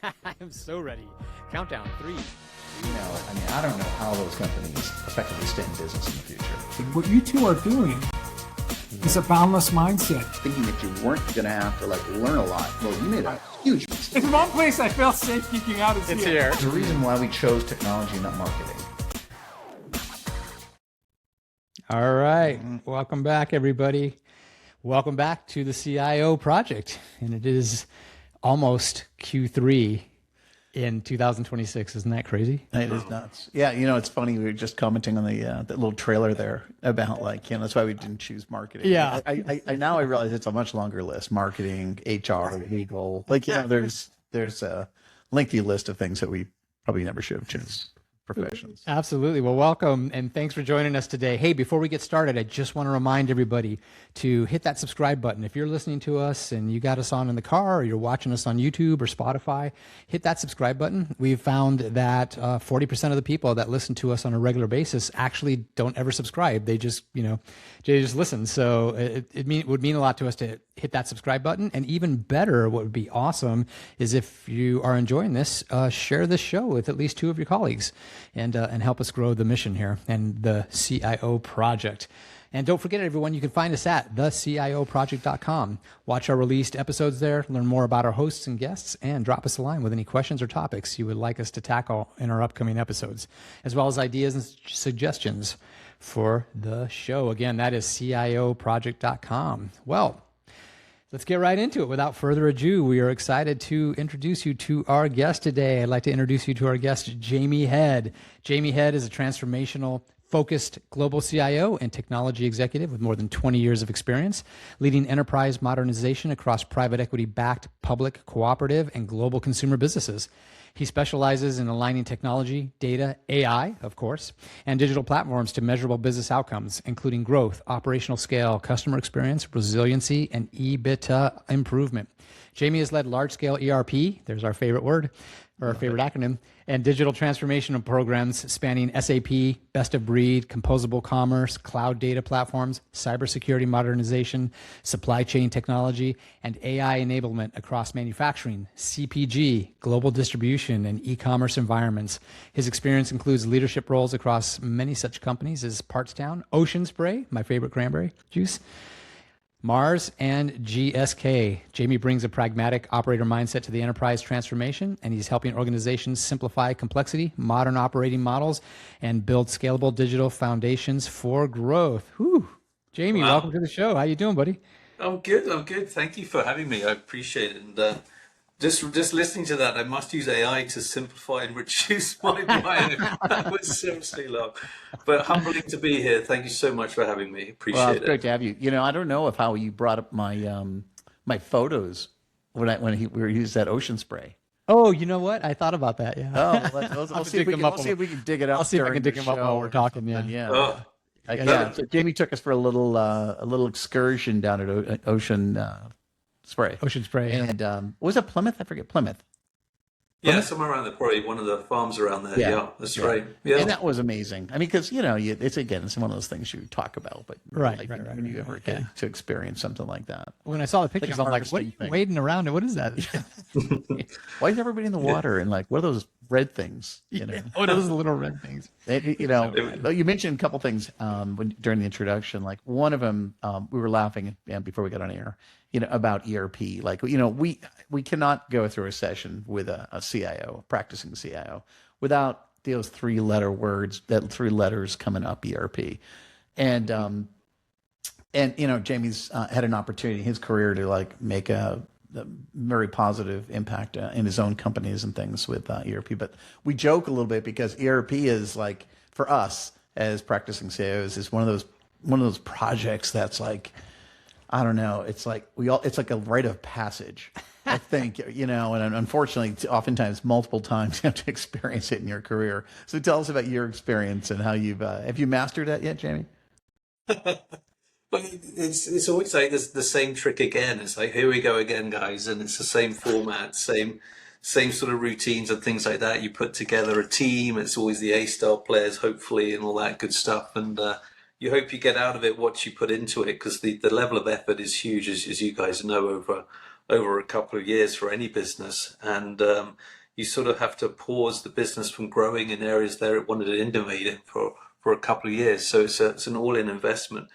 I am so ready. Countdown, 3. I don't know how those companies effectively stay in business in the future. What you two are doing is a boundless mindset. Thinking that you weren't going to have to learn a lot. Well, you made a huge mistake. It's one place I feel safe geeking out is It's here. here. There's a reason why we chose technology, not marketing. All right. Welcome back, everybody. Welcome back to the CIO project. And it is almost Q3 in 2026. Isn't that crazy? It is nuts. Yeah, it's funny. We were just commenting on the little trailer there about that's why we didn't choose marketing. Yeah. I now I realize it's a much longer list: marketing, HR, legal. There's a lengthy list of things that we probably never should have chosen. Professions. Absolutely. Well, welcome and thanks for joining us today. Hey, before we get started, I just want to remind everybody to hit that subscribe button. If you're listening to us and you got us on in the car or you're watching us on YouTube or Spotify, hit that subscribe button. We've found that 40% of the people that listen to us on a regular basis actually don't ever subscribe. They just, they just listen. So it would mean a lot to us to hit that subscribe button. And even better, what would be awesome is if you are enjoying this, share this show with at least 2 of your colleagues and help us grow the mission here and the CIO project. And don't forget, everyone, you can find us at thecioproject.com. Watch our released episodes there, learn more about our hosts and guests, and drop us a line with any questions or topics you would like us to tackle in our upcoming episodes, as well as ideas and suggestions for the show. Again, that is cioproject.com. Well, let's get right into it. Without further ado, we are excited to introduce you to our guest today. I'd like to introduce you to our guest, Jamie Head. Jamie Head is a transformational focused global CIO and technology executive with more than 20 years of experience, leading enterprise modernization across private equity-backed public, cooperative, and global consumer businesses. He specializes in aligning technology, data, AI, of course, and digital platforms to measurable business outcomes, including growth, operational scale, customer experience, resiliency, and EBITDA improvement. Jamie has led large-scale ERP, there's our favorite word, or our favorite acronym, and digital transformation programs spanning SAP, best of breed, composable commerce, cloud data platforms, cybersecurity modernization, supply chain technology, and AI enablement across manufacturing, CPG, global distribution, and e-commerce environments. His experience includes leadership roles across many such companies as Partstown, Ocean Spray, my favorite cranberry juice, Mars, and GSK. Jamie brings a pragmatic operator mindset to the enterprise transformation, and he's helping organizations simplify complexity, modern operating models, and build scalable digital foundations for growth. Whew. Jamie, Wow. Welcome to the show. How you doing, buddy? I'm good. Thank you for having me. I appreciate it. And just listening to that, I must use AI to simplify and reduce my bio. That was seriously long. But humbling to be here. Thank you so much for having me. Appreciate Well, it. it's great to have you. I don't know how you brought up my my photos when we used that Ocean Spray. Oh, you know what? I thought about that. Yeah. Oh, we'll see if we can dig it up. I'll see if I during can dig the them up show while we're or talking. something. Yeah. Oh, Yeah. So Jamie took us for a little excursion down at Ocean Spray. Ocean Spray. And what was it, Plymouth? I forget, Plymouth. yeah, somewhere around there, probably one of the farms around there. Yeah, that's right. Yeah. And that was amazing. I mean, because it's one of those things you talk about, but Right, when you ever get to experience something like that. When I saw the pictures, a I'm like, what are you harvesting thing. wading around? What is that? Why is everybody in the water and what are those red things? Oh, those little red things. You mentioned a couple things during the introduction. Like one of them, we were laughing before we got on air, about ERP. We cannot go through a session with a CIO, a practicing CIO, without those 3-letter words, that 3 letters coming up, ERP. And Jamie's had an opportunity in his career to make a very positive impact in his own companies and things with ERP. But we joke a little bit because ERP is for us as practicing CIOs is one of those projects that's I don't know. It's it's like a rite of passage, I think, and unfortunately, oftentimes, multiple times you have to experience it in your career. So tell us about your experience and how have you mastered that yet, Jamie? But it's always like the same trick again. It's like, here we go again, guys, and it's the same format, same sort of routines and things like that. You put together a team. It's always the A-star players, hopefully, and all that good stuff. And you hope you get out of it what you put into it, because the level of effort is huge, as you guys know, over a couple of years for any business, and you sort of have to pause the business from growing in areas that it wanted to innovate in for a couple of years. So it's an all-in investment.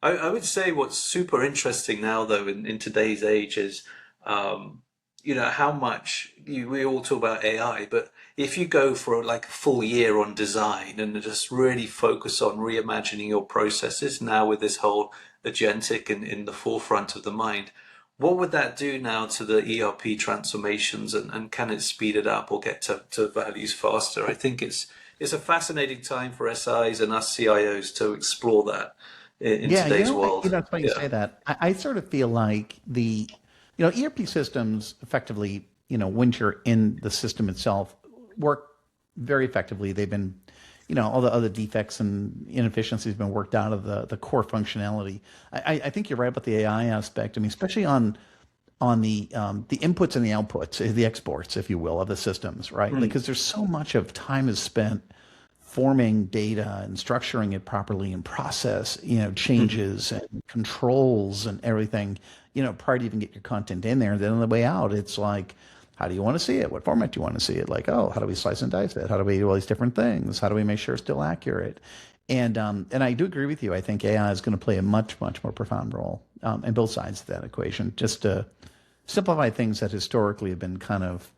I would say what's super interesting now, though, in today's age is, how much we all talk about AI, but if you go for like a full year on design and just really focus on reimagining your processes now with this whole agentic in the forefront of the mind, what would that do now to the ERP transformations, and can it speed it up or get to values faster? I think it's a fascinating time for SIs and us CIOs to explore that in Yeah, today's world. it's funny you say that. I sort of feel like ERP systems effectively, once you're in the system itself, work very effectively. They've been, all the other defects and inefficiencies have been worked out of the core functionality. I think you're right about the AI aspect. I mean, especially on the inputs and the outputs, the exports, if you will, of the systems, right? Because there's so much of time is spent forming data and structuring it properly and process, changes and controls and everything, prior to even get your content in there. And then on the way out, it's like, how do you want to see it? What format do you want to see it? Like, oh, how do we slice and dice it? How do we do all these different things? How do we make sure it's still accurate? And I do agree with you. I think AI is going to play a much, much more profound role in both sides of that equation, just to simplify things that historically have been kind of,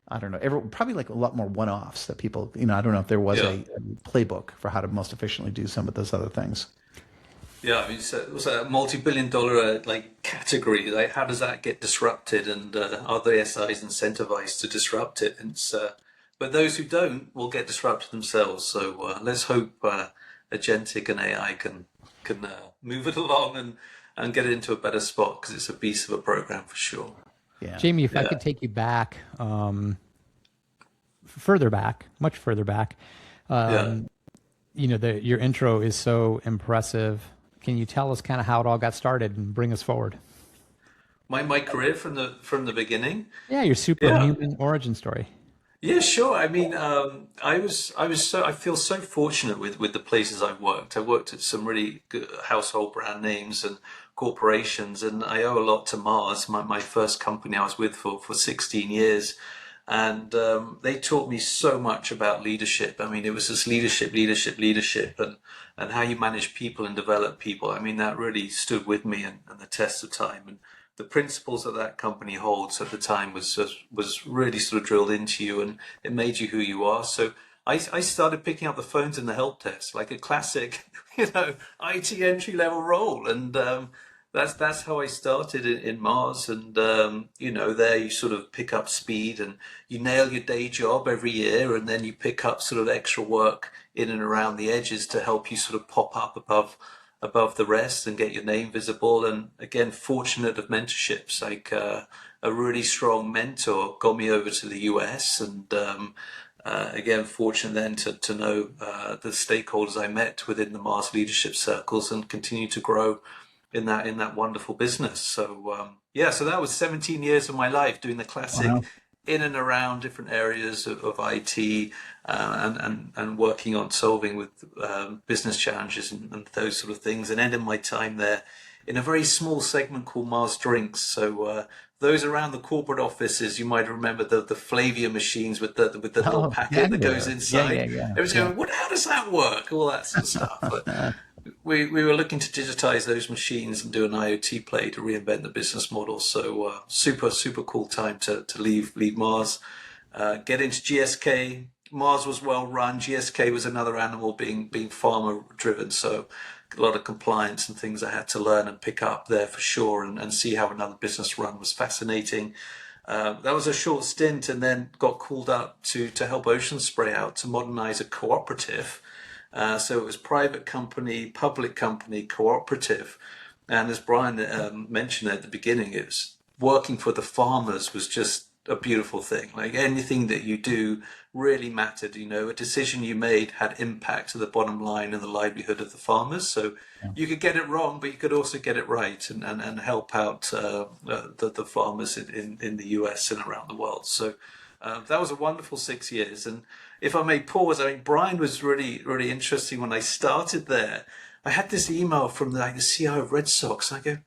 I don't know, probably like a lot more one-offs that people, I don't know if there was a playbook for how to most efficiently do some of those other things. Yeah, I mean, so it was a multi-billion-dollar like category. Like, how does that get disrupted, and are the SIs incentivized to disrupt it? And but those who don't will get disrupted themselves. So let's hope agentic and AI can move it along and get it into a better spot, because it's a beast of a program for sure. Yeah. Jamie, if I could take you back, further back, much further back, your intro is so impressive. Can you tell us kind of how it all got started and bring us forward? My career from the beginning. Yeah, your superhuman origin story. Yeah, sure. I mean, I feel so fortunate with the places I've worked. I worked at some really good household brand names and corporations, and I owe a lot to Mars, my first company I was with for 16 years. And they taught me so much about leadership. I mean, it was just leadership, and how you manage people and develop people. I mean, that really stood with me and the test of time. And the principles that company holds at the time was really sort of drilled into you, and it made you who you are. So I started picking up the phones in the help desk, like a classic, IT entry level role. And that's how I started in Mars. And, there you sort of pick up speed and you nail your day job every year. And then you pick up sort of extra work in and around the edges to help you sort of pop up above the rest and get your name visible. And again, fortunate of mentorships, like a really strong mentor got me over to the US. And again, fortunate then to know the stakeholders I met within the Mars leadership circles and continue to grow in that wonderful business. So so that was 17 years of my life doing the classic in and around different areas of IT and working on solving with business challenges and those sort of things, and ending my time there in a very small segment called Mars Drinks. So those around the corporate offices, you might remember the Flavia machines with the little packet that goes inside. Everyone's going, how does that work? All that sort of stuff. But we were looking to digitize those machines and do an IoT play to reinvent the business model. So super cool time to leave Mars, get into GSK. Mars was well run. GSK was another animal being pharma driven. So a lot of compliance and things I had to learn and pick up there for sure, and see how another business run was fascinating. That was a short stint, and then got called up to help Ocean Spray out to modernize a cooperative. So it was private company, public company, cooperative. And as Brian mentioned at the beginning, it was working for the farmers was just a beautiful thing. Like anything that you do really mattered. A decision you made had impact to the bottom line and the livelihood of the farmers. So you could get it wrong, but you could also get it right and help out the farmers in the US and around the world. So that was a wonderful 6 years. And if I may pause, I mean, Brian was really, really interesting when I started there. I had this email from the CIO of Red Sox. And I go,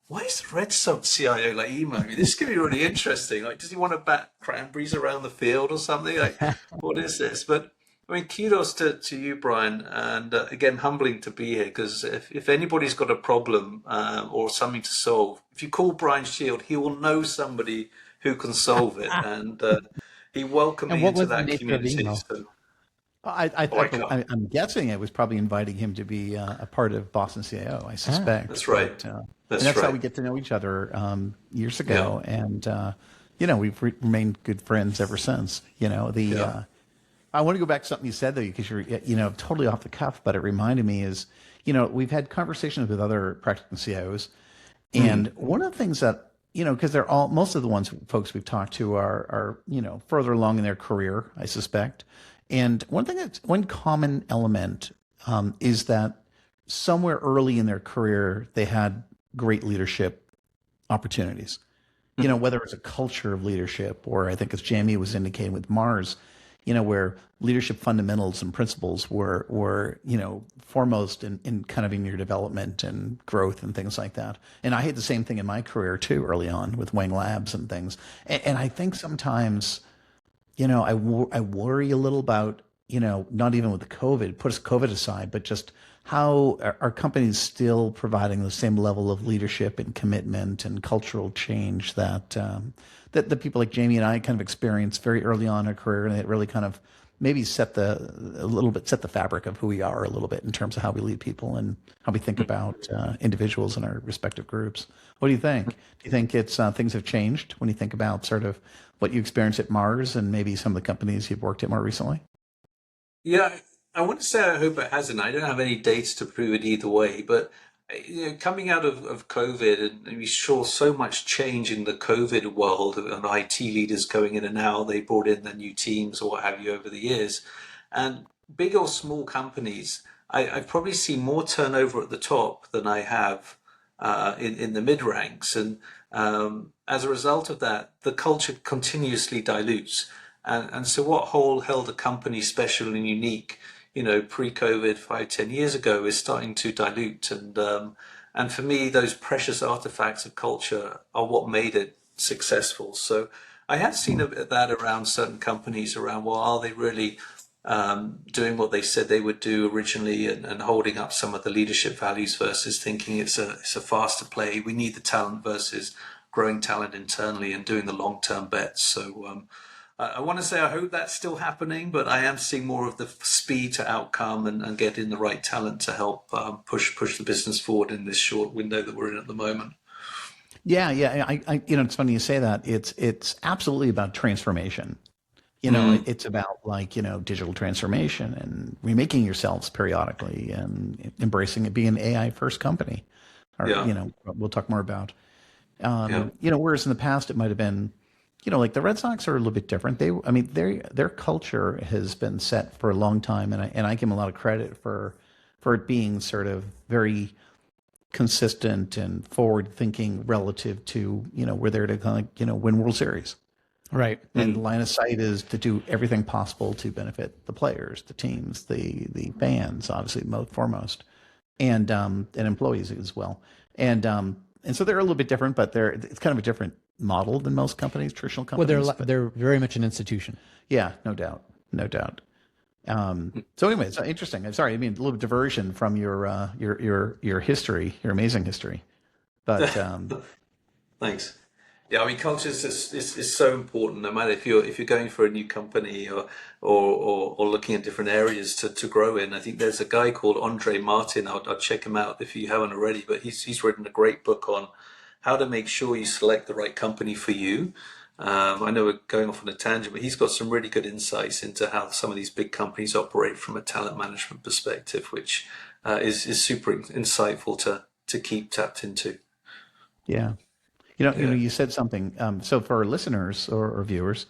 why is the Red Sox CIO like emailing me? This could be really interesting. Like, does he want to bat cranberries around the field or something? Like, what is this? But I mean, kudos to you, Brian. And again, humbling to be here because if anybody's got a problem or something to solve, if you call Brian Shield, he will know somebody who can solve it. And he welcomed And me what into was the that nature of the community. email? So, I'm guessing it was probably inviting him to be a part of Boston CIO. I suspect. that's right. But, That's and that's how right. we get to know each other years ago, and we've remained good friends ever since. Yeah. I want to go back to something you said though, because you're totally off the cuff, but it reminded me is we've had conversations with other practicing CIOs, and one of the things that because they're all most of the folks we've talked to are further along in their career, I suspect. And one common element is that somewhere early in their career they had great leadership opportunities. Whether it's a culture of leadership, or I think as Jamie was indicating with Mars, where leadership fundamentals and principles were foremost in kind of in your development and growth and things like that. And I had the same thing in my career too, early on with Wang Labs and things. And I think sometimes, I worry a little about, not even with the COVID, put COVID aside, but just how are companies still providing the same level of leadership and commitment and cultural change that that the people like Jamie and I kind of experienced very early on in our career, and it really kind of maybe set the fabric of who we are a little bit in terms of how we lead people and how we think about individuals in our respective groups. What do you think? Do you think it's things have changed when you think about sort of what you experienced at Mars and maybe some of the companies you've worked at more recently? Yeah, I want to say I hope it hasn't. I don't have any data to prove it either way, but coming out of COVID, and we saw so much change in the COVID world, and IT leaders going in and out. They brought in their new teams or what have you over the years, and big or small companies, I've probably seen more turnover at the top than I have in the mid ranks, and as a result of that, the culture continuously dilutes. And so what whole held a company special and unique, pre-COVID 5, 10 years ago is starting to dilute. And for me, those precious artifacts of culture are what made it successful. So I have seen a bit of that around certain companies around, well, are they really doing what they said they would do originally and holding up some of the leadership values versus thinking it's a faster play. We need the talent versus growing talent internally and doing the long-term bets. So I want to say I hope that's still happening, but I am seeing more of the speed to outcome and getting the right talent to help push the business forward in this short window that we're in at the moment. Yeah, yeah. It's funny you say that. It's absolutely about transformation. It's about digital transformation and remaking yourselves periodically and embracing it, being an AI first company. Or, Yeah. we'll talk more about. Yeah. Whereas in the past it might have been, like the Red Sox are a little bit different. Their culture has been set for a long time, and I give them a lot of credit for it being sort of very consistent and forward thinking relative to we're there to kind of win World Series. Right. And line of sight is to do everything possible to benefit the players, the teams, the fans, obviously most foremost, and employees as well. And so they're a little bit different, but it's kind of a different model than most companies, traditional Well, companies. they're very much an institution. Yeah, no doubt, no doubt. So anyway, it's interesting. I'm sorry, I mean a little diversion from your history, your amazing history, but Thanks. Yeah, I mean, culture is so important. No matter if you're going for a new company or looking at different areas to grow in. I think there's a guy called Andre Martin. I'll check him out if you haven't already. But he's written a great book on how to make sure you select the right company for you. I know we're going off on a tangent, but he's got some really good insights into how some of these big companies operate from a talent management perspective, which is super insightful to keep tapped into. yeah. You said something. So for our listeners or viewers,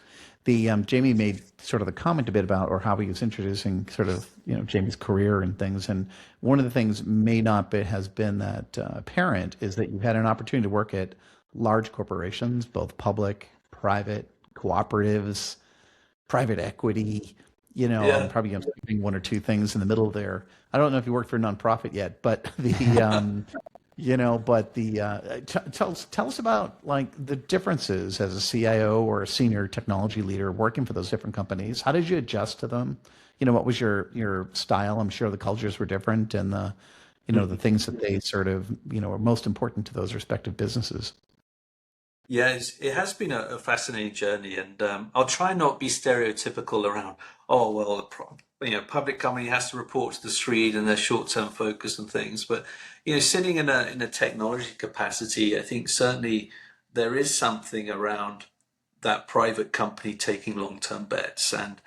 the Jamie made sort of the comment a bit about or how he was introducing sort of Jamie's career and things. And one of the things may not be has been that apparent is that you've had an opportunity to work at large corporations, both public, private, cooperatives, private equity. I'm Yeah. probably skipping one or two things in the middle there. I don't know if you worked for a nonprofit yet, but But tell us about like the differences as a CIO or a senior technology leader working for those different companies. How did you adjust to them? What was your style? I'm sure the cultures were different, and the things that they sort of are most important to those respective businesses. Yeah, it has been a fascinating journey, and I'll try not be stereotypical around. Oh well, public company has to report to the street and their short-term focus and things. But sitting in a technology capacity, I think certainly there is something around that private company taking long-term bets and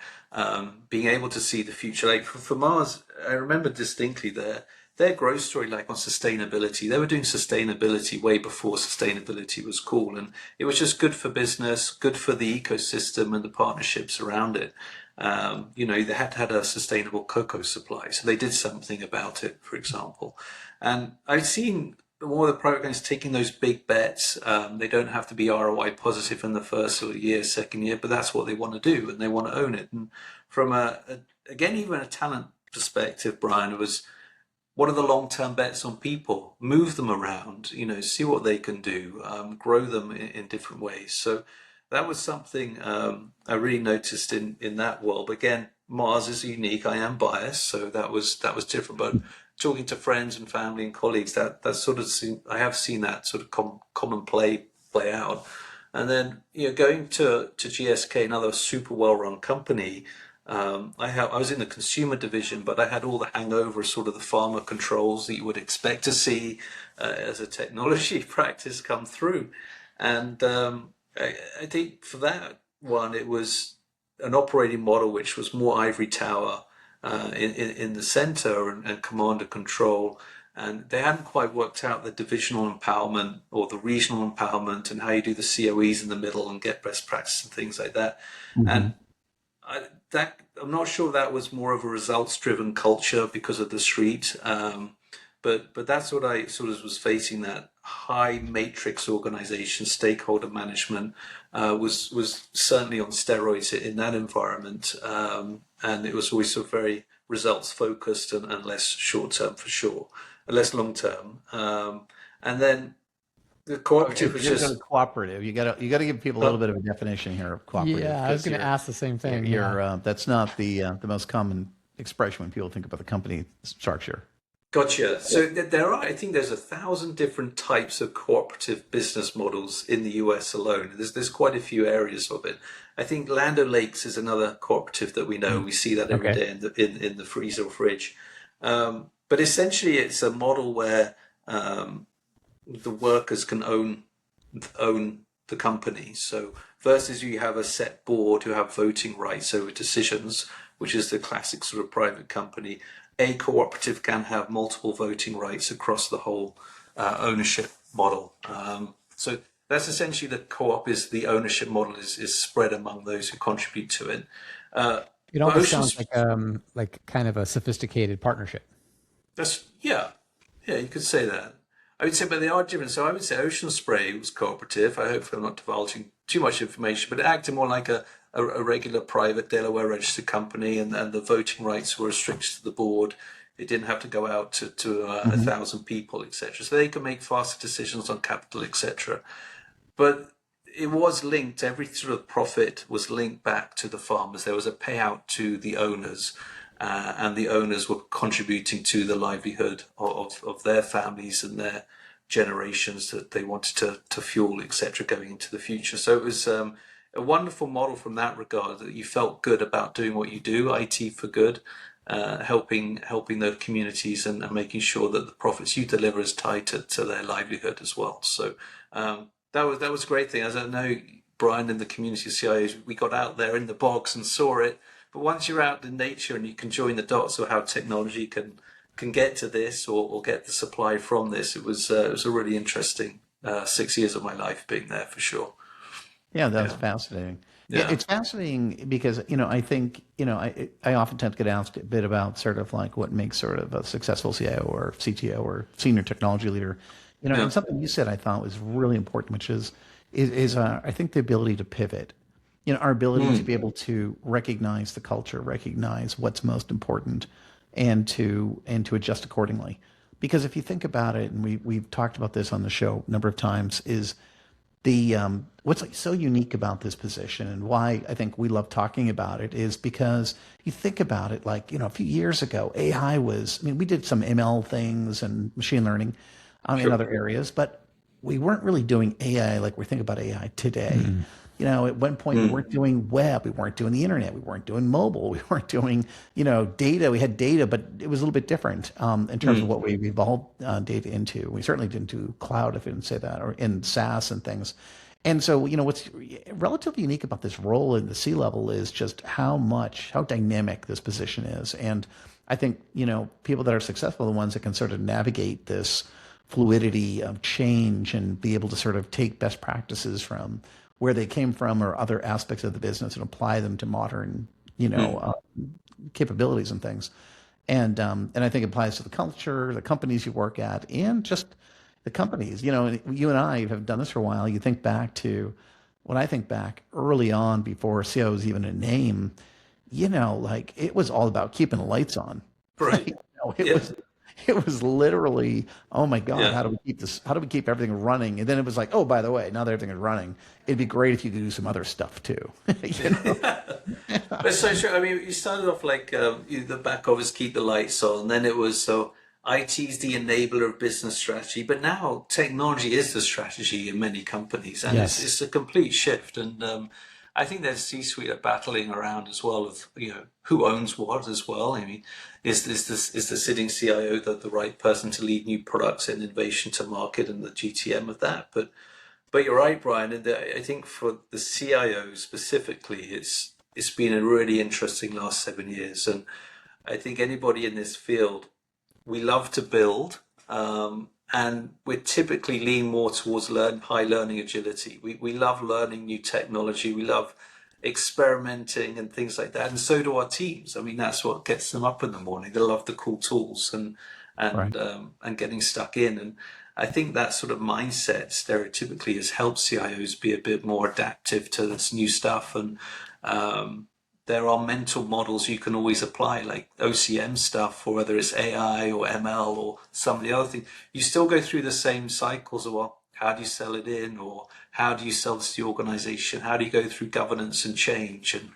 being able to see the future. Like for Mars, I remember distinctly their growth story, like on sustainability. They were doing sustainability way before sustainability was cool, and it was just good for business, good for the ecosystem and the partnerships around it. They had a sustainable cocoa supply, so they did something about it, for example. And I've seen more of the private companies taking those big bets. They don't have to be ROI positive in the first sort of year, second year, but that's what they want to do, and they want to own it. And from again, even a talent perspective, Brian, it was, what are the long-term bets on people? Move them around, see what they can do, grow them in different ways. So that was something I really noticed in that world. Again, Mars is unique. I am biased, so that was different. But talking to friends and family and colleagues, that sort of I have seen that sort of common play out. And then going to GSK, another super well-run company. I was in the consumer division, but I had all the hangover, sort of the pharma controls that you would expect to see as a technology practice come through. And I think for that one, it was an operating model which was more ivory tower in the center and command and control. And they hadn't quite worked out the divisional empowerment or the regional empowerment and how you do the COEs in the middle and get best practice and things like that. And I'm not sure that was more of a results-driven culture because of the street, but that's what I sort of was facing. That high matrix organization, stakeholder management was certainly on steroids in that environment, and it was always sort of very results-focused and less short-term for sure, and less long-term. And then the cooperative was just cooperative. You got to give people a little bit of a definition here of cooperative. Yeah, I was going to ask the same thing. That's not the most common expression when people think about the company structure. Gotcha. So I think there's 1,000 different types of cooperative business models in the US alone. There's quite a few areas of it. I think Land O'Lakes is another cooperative that we know. We see that every day in the freezer or fridge. But essentially, it's a model where the workers can own the company. So versus you have a set board who have voting rights over decisions, which is the classic sort of private company. A cooperative can have multiple voting rights across the whole ownership model. So that's essentially the co-op is the ownership model is spread among those who contribute to it. It almost sounds like kind of a sophisticated partnership. Yeah, you could say that. I would say, but they are different. So I would say Ocean Spray was cooperative. I hope I'm not divulging too much information, but it acted more like a regular private Delaware registered company, and the voting rights were restricted to the board. It didn't have to go out to 1,000 people, etc. So they could make faster decisions on capital, etc. But it was linked. Every sort of profit was linked back to the farmers. There was a payout to the owners. And the owners were contributing to the livelihood of their families and their generations that they wanted to fuel, etc., going into the future. So it was a wonderful model from that regard, that you felt good about doing what you do, IT for good, helping the communities and making sure that the profits you deliver is tied to their livelihood as well. So that was a great thing. As I know, Brian, in the community of CIOs, we got out there in the bogs and saw it. But once you're out in nature and you can join the dots of how technology can get to this or get the supply from this, it was a really interesting 6 years of my life being there for sure. Yeah, that was fascinating. Yeah, it's fascinating because I think I often tend to get asked a bit about sort of like what makes sort of a successful CIO or CTO or senior technology leader. And something you said I thought was really important, which is I think the ability to pivot. Our ability to be able to recognize the culture, recognize what's most important, and to adjust accordingly. Because if you think about it, and we've talked about this on the show a number of times, is the what's like so unique about this position and why I think we love talking about it is because you think about it, like, a few years ago, AI was, I mean, we did some ML things and machine learning in other areas, but we weren't really doing AI like we think about AI today. At one point we weren't doing web, we weren't doing the internet, we weren't doing mobile, we weren't doing, data. We had data, but it was a little bit different in terms of what we evolved data into. We certainly didn't do cloud, if I didn't say that, or in SaaS and things. And so, what's relatively unique about this role in the C-level is just how dynamic this position is. And I think, people that are successful are the ones that can sort of navigate this fluidity of change and be able to sort of take best practices from where they came from or other aspects of the business and apply them to modern, capabilities and things. And I think it applies to the culture, the companies you work at, and just the companies. You and I have done this for a while. You think back to when I think back early on before CIO was even a name, like it was all about keeping the lights on. Right. It was literally, oh my God, Yeah. how do we keep this? How do we keep everything running? And then it was like, oh, by the way, now that everything is running, it'd be great if you could do some other stuff too. But it's so true. I mean, you started off like the back office keep the lights on, then it was so IT's the enabler of business strategy, but now technology is the strategy in many companies, and Yes. it's a complete shift. And I think there's C-suite are battling around as well of who owns what as well. I mean, is the sitting CIO the right person to lead new products and innovation to market and the GTM of that? But you're right, Brian. And I think for the CIO specifically, it's been a really interesting last 7 years. And I think anybody in this field, we love to build, and we're typically lean more towards high learning agility. We love learning new technology. We love experimenting and things like that. And so do our teams. I mean, that's what gets them up in the morning. They love the cool tools and Right. getting stuck in. And I think that sort of mindset stereotypically has helped CIOs be a bit more adaptive to this new stuff. And there are mental models you can always apply, like OCM stuff, or whether it's AI or ML or some of the other things. You still go through the same cycles of, well, how do you sell it in, or how do you sell this to the organization? How do you go through governance and change? And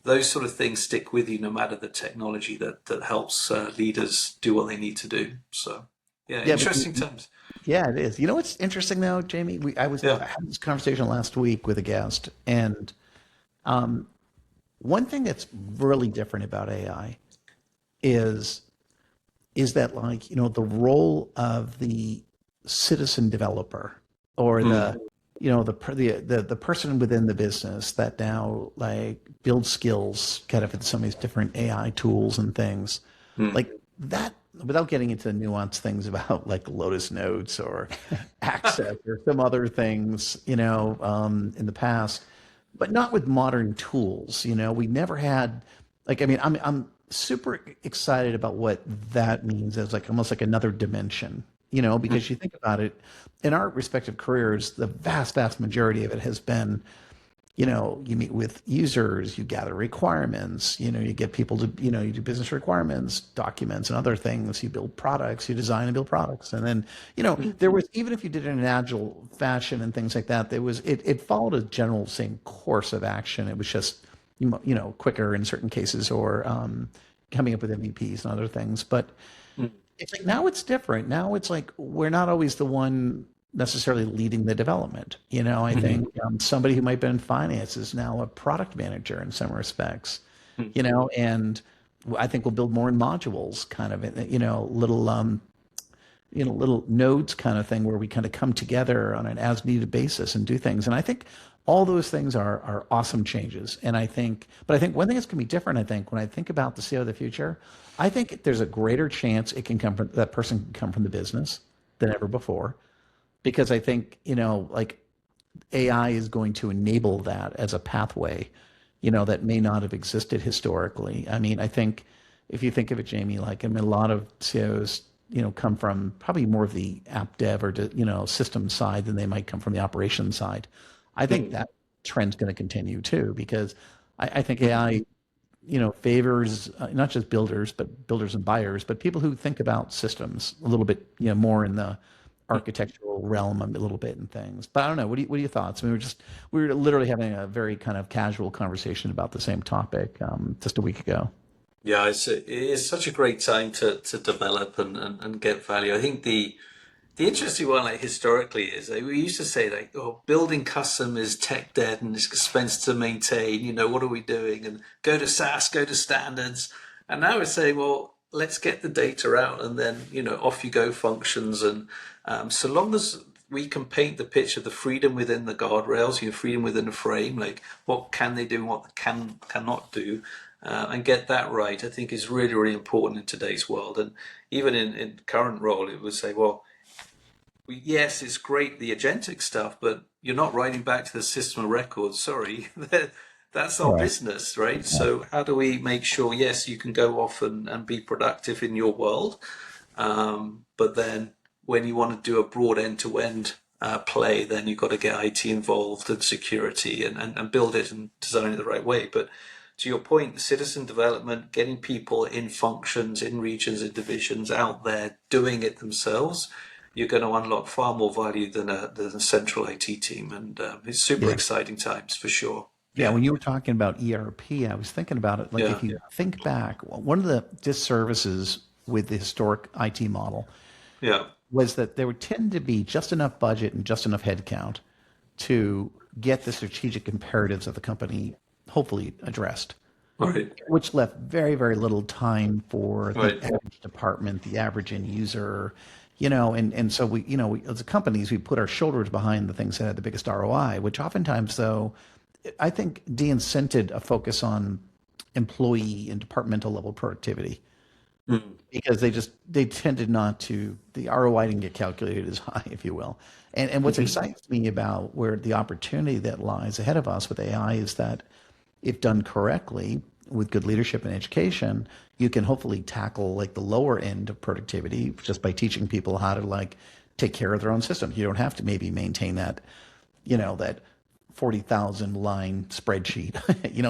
those sort of things stick with you no matter the technology that helps leaders do what they need to do. So, yeah, interesting times. Yeah, it is. You know what's interesting though, Jamie? I had this conversation last week with a guest, and one thing that's really different about AI is that, like, the role of the citizen developer or the person within the business that now like builds skills kind of in some of these different AI tools and things like that, without getting into nuanced things about like Lotus Notes or Access or some other things, in the past, but not with modern tools. We never had, like, I mean, I'm super excited about what that means as like almost like another dimension, because you think about it in our respective careers, the vast majority of it has been, you meet with users, you gather requirements, you get people to, you do business requirements, documents and other things, you build products, you design and build products. And then, there was, even if you did it in an agile fashion and things like that, it followed a general same course of action. It was just, quicker in certain cases, or coming up with MVPs and other things. But it's like, now it's different. Now it's like, we're not always the one necessarily leading the development. I think somebody who might be in finance is now a product manager in some respects, and I think we'll build more in modules, kind of, little nodes kind of thing, where we kind of come together on an as needed basis and do things. And I think all those things are awesome changes. And I think one thing that's going to be different, I think, when I think about the CEO of the future, I think there's a greater chance that person can come from the business than ever before. Because I think, like, AI is going to enable that as a pathway, that may not have existed historically. I mean, I think if you think of it, Jamie, like, I mean, a lot of CEOs, come from probably more of the app dev or, system side than they might come from the operations side. I think that trend's going to continue too, because I think AI favors not just builders, but builders and buyers, but people who think about systems a little bit, more in the architectural realm a little bit and things. But I don't know. What are your thoughts? I mean, we were literally having a very kind of casual conversation about the same topic just a week ago. Yeah, it is such a great time to develop and get value. I think the interesting one, like historically, is like, we used to say like, oh, building custom is tech dead and it's expensive to maintain. What are we doing? And go to SaaS, go to standards. And now we're saying, well, let's get the data out, and then off you go functions. And so long as we can paint the picture, the freedom within the guardrails, freedom within the frame, like what can they do, and what they cannot do. And get that right, I think is really, really important in today's world. And even in current role, it would say, well, yes, it's great, the agentic stuff, but you're not writing back to the system of records. Sorry, that's our business, right? So how do we make sure, yes, you can go off and be productive in your world, but then when you want to do a broad end-to-end play, then you've got to get IT involved and security and build it and design it the right way. But to your point, citizen development, getting people in functions, in regions, in divisions out there doing it themselves, you're going to unlock far more value than a central IT team. And it's super exciting times for sure. Yeah, when you were talking about ERP, I was thinking about it. Like if you think back, one of the disservices with the historic IT model was that there would tend to be just enough budget and just enough headcount to get the strategic imperatives of the company hopefully addressed. Right. Which left very, very little time for the average department, the average end user, and so we as companies, we put our shoulders behind the things that had the biggest ROI, which oftentimes, though, I think de-incented a focus on employee and departmental level productivity because they tended not to, the ROI didn't get calculated as high, if you will. And what excites me about where the opportunity that lies ahead of us with AI is that if done correctly, with good leadership and education, you can hopefully tackle like the lower end of productivity just by teaching people how to take care of their own systems. You don't have to maybe maintain that, that 40,000 line spreadsheet.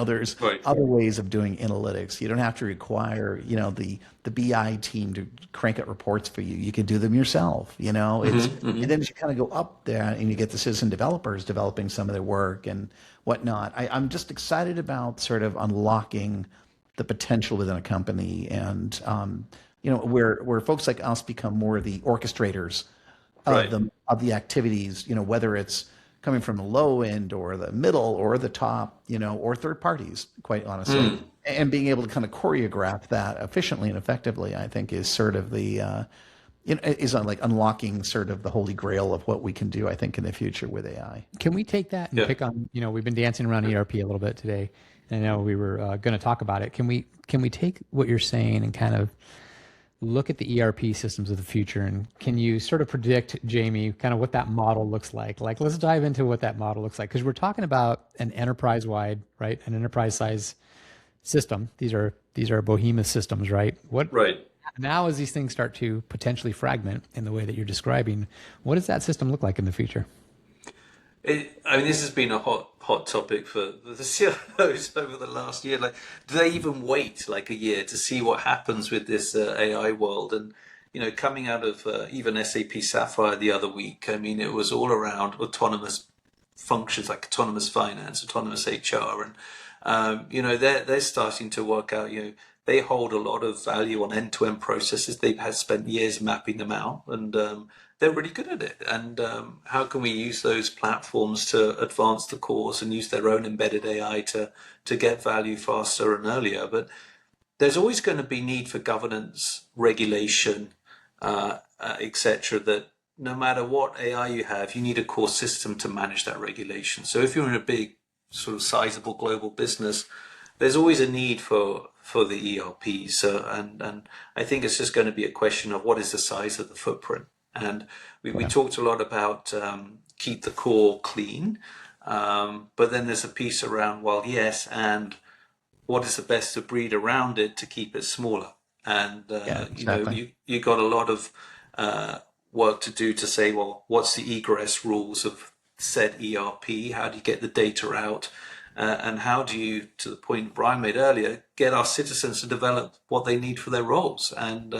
There's other ways of doing analytics. You don't have to require, the BI team to crank out reports for you. You can do them yourself, and then as you kind of go up there and you get the citizen developers developing some of their work and whatnot. I'm just excited about sort of unlocking the potential within a company and, where folks like us become more the orchestrators of the activities, whether it's coming from the low end or the middle or the top, or third parties, quite honestly, and being able to kind of choreograph that efficiently and effectively, I think is sort of the, is like unlocking sort of the holy grail of what we can do, I think, in the future with AI. Can we take that and pick on, we've been dancing around ERP a little bit today, and I know we were going to talk about it. Can we take what you're saying and kind of look at the ERP systems of the future, and can you sort of predict, Jamie, kind of what that model looks like? Like, let's dive into what that model looks like, because we're talking about an enterprise-wide, right? An enterprise-size system. These are behemoth systems, right? Now, as these things start to potentially fragment in the way that you're describing, what does that system look like in the future? This has been a hot topic for the CIOs over the last year. Like, do they even wait like a year to see what happens with this AI world? And coming out of even SAP Sapphire the other week, it was all around autonomous functions like autonomous finance, autonomous HR, and they're starting to work out. They hold a lot of value on end-to-end processes. They've spent years mapping them out, and they're really good at it. And how can we use those platforms to advance the cause and use their own embedded AI to get value faster and earlier? But there's always going to be need for governance, regulation, etc. That no matter what AI you have, you need a core system to manage that regulation. So if you're in a big, sort of sizable global business, there's always a need for the ERPs, and I think it's just going to be a question of what is the size of the footprint. And we talked a lot about keep the core clean, but then there's a piece around, well, yes, and what is the best of breed around it to keep it smaller? And you got a lot of work to do to say, well, what's the egress rules of said ERP? How do you get the data out? and how do you, to the point Brian made earlier, get our citizens to develop what they need for their roles, and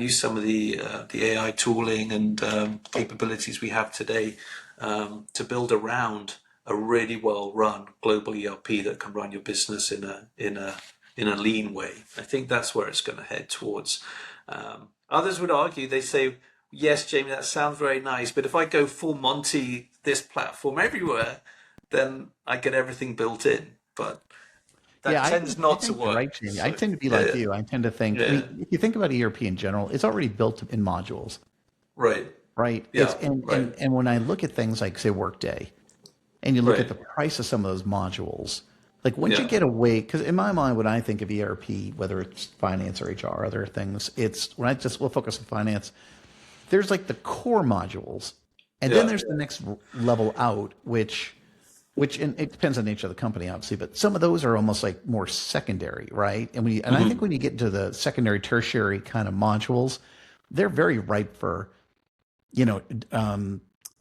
use some of the AI tooling and capabilities we have today to build around a really well run global ERP that can run your business in a lean way. I think that's where it's going to head towards. Others would argue, they say, yes, Jamie, that sounds very nice, but if I go full Monty, this platform everywhere, then I get everything built in. But that tends not to work. Right, Jamie. I tend to be like you. I tend to think, I mean, if you think about ERP in general, it's already built in modules. Right. Right. Yeah. And when I look at things like, say, Workday, and you look at the price of some of those modules, like once you get away, because in my mind, when I think of ERP, whether it's finance or HR or other things, it's when we'll focus on finance, there's like the core modules, and then there's the next level out, which and it depends on the nature of the company, obviously, but some of those are almost like more secondary, right? And I think when you get into the secondary, tertiary kind of modules, they're very ripe for,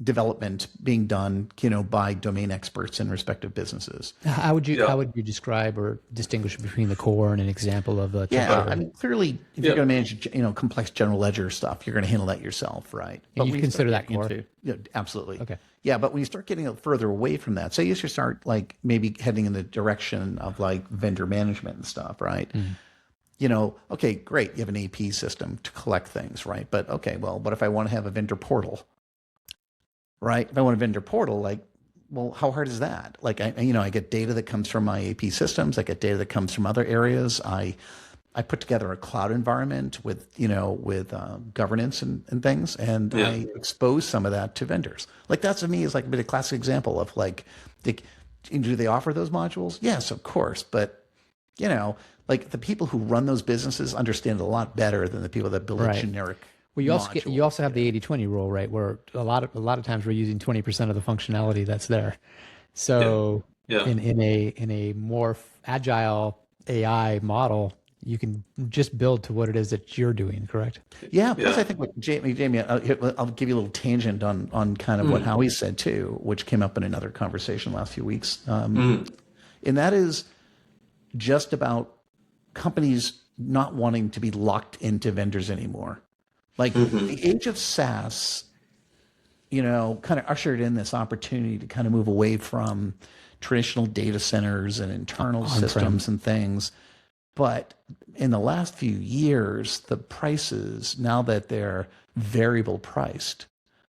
development being done, by domain experts in respective businesses. How would you describe or distinguish between the core and an example of a temporary? I mean, clearly, if you're going to manage, complex general ledger stuff, you're going to handle that yourself, right? And you consider that core? Absolutely. Okay. Yeah, but when you start getting further away from that, say you should start like maybe heading in the direction of like vendor management and stuff, right? Okay, great, you have an AP system to collect things, right? But okay, well, what if I want to have a vendor portal? Right? If I want a vendor portal, like, well, how hard is that? Like, I get data that comes from my AP systems. I get data that comes from other areas. I put together a cloud environment with governance and things, and I expose some of that to vendors. Like that to me is like a bit of a classic example of like, do they offer those modules? Yes, of course, but like the people who run those businesses understand it a lot better than the people that build a generic. Well, you also have the 80-20 rule, right? Where a lot of times we're using 20% of the functionality that's there. So in a more agile AI model, you can just build to what it is that you're doing, correct? Yeah. Plus, I think what Jamie, I'll give you a little tangent on kind of what Howie said too, which came up in another conversation last few weeks, and that is just about companies not wanting to be locked into vendors anymore. Like the age of SaaS, kind of ushered in this opportunity to kind of move away from traditional data centers and internal systems and things. But in the last few years, the prices, now that they're variable priced,